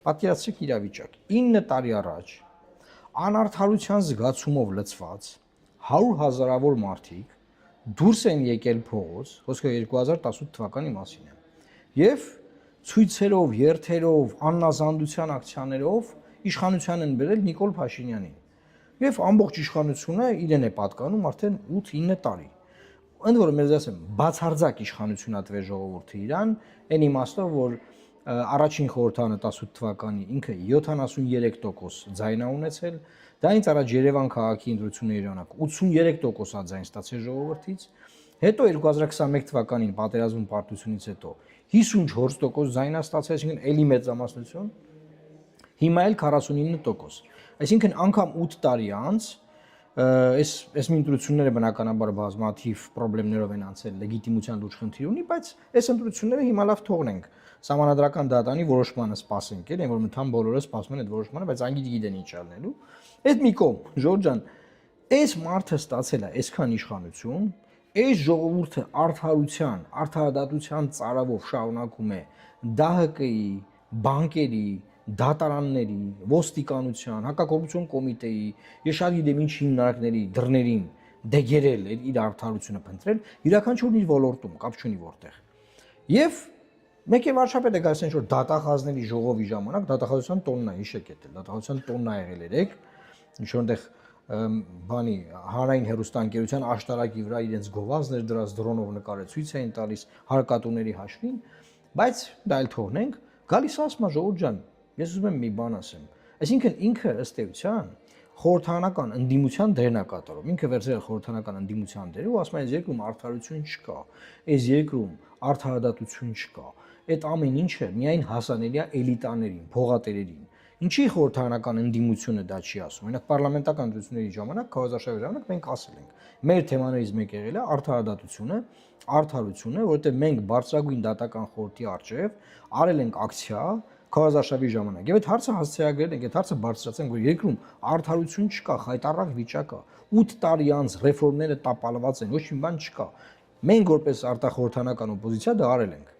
Պատկերացրեք իրավիճակ 9 տարի առաջ անարդարության զգացումով լցված 100,000-ավոր մարդիկ դուրս են եկել փողոց, խոսքը 2018 թվականի մասին է, եւ ցույցերով, երթերով, աննազանդության ակցիաներով իշխանության են բերել Նիկոլ Փաշինյանին։ Եվ ամբողջ իշխանությունը իրեն է պատկանում արդեն 8-9 տարի։ Ընդ որում ես ասեմ, բացարձակ իշխանություն ա տվել ժողովուրդը իրան, այն իմաստով, որ առաջին խորհրդանը 18 թվականի ինքը 73% ձայն ա ունեցել, դա ինձ առաջ Երևան քաղաքի ընտրությունների ժամանակ 83% ա ձայն ստացել ժողովրդից, հետո 2021 թվականին պատերազմում պարտությունից հետո 54% ձայն ա ստացել, այսինքն էլի մեծամասնություն, հիմա էլ 49%։ Այսինքն անգամ 8 տարի անց այս ընտրությունները բնականաբար բազմաթիվ խնդիրներով են անցել, լեգիտիմության լուրջ խնդիր ունի, բայց այս ընտրությունները հիմա լավ թողնենք, Սահմանադրական դատանի որոշմանը սպասենք, այն որ մտան բոլորը սպասում են այդ որոշմանը, բայց անգիտ գիտեն ինչ ալնելու։ Այդ մի կողմ, Ժորժ ջան, այս մարդը ստացել է այսքան իշխանություն, այս ժողովուրդը արդարության, արդարադատության ծարավով շարունակում է ԴՀԿ-ի, բանկերի, դատարանների, ոստիկանության, հակակոռուպցիոն կոմիտեի, ես շատ գիտեմ ինչ հիմնարկների դռներին դեգերել իր արդարությունը փնտրել, յուրաքանչյուրն իր ոլորտում, կապ չունի որտեղ։ Եվ մեկ է վարչապետը գալիս ինչ որ դատախազների ժողովի ժամանակ, դատախազության տոննա, հիշեք դա, դատախազության տոննա եղել երեք, ինչ որտեղ բանի հանրային հեռուստաընկերության աշտարակի վրա իրենց գովազդներ դրած դրոնով նկարեցույց էին տալիս հարկատուների հաշվին, բայց դա էլ թողնենք, գալիս ասում է Ժողովուրդ ջան, ես ուզում եմ մի բան ասեմ, այսինքն ինքը ըստ էության խորհրդանական ընդդիմության դերն է կատարում, ինքը վերցրել խորհրդանական ընդդիմության դերը ու ասում է այս երկրում արդարություն չկա, այս երկրում արդարադատություն չկա, այդ ամեն ինչը միայն հասանելի է էլիտաներին, փողատերերին։ Ինչի խորհրդանական ընդդիմությունը դա չի ասում։ Օրինակ պարլամենտական ընտրությունների ժամանակ, քաղաքաշարժի ժամանակ մենք ասել ենք, մեր թեմաներից մեկը եղել է արդարադատությունը, արդարությունը, որովհետև մենք բարձրագույն դատական խորհրդի առջև արել ենք ակցիա քաղաքաշարժի ժամանակ։ Եվ այդ հարցը հասցեագրել ենք, այդ հարցը բարձրացանք, որ երկրում արդարություն չկա, խայտառակ վիճակ է։ 8 տարի անց ռեֆորմները տապալված են, ոչ մի բան չկա։ Մենք որպես արտախորհրդանական օպոզիցիա դա արել ենք։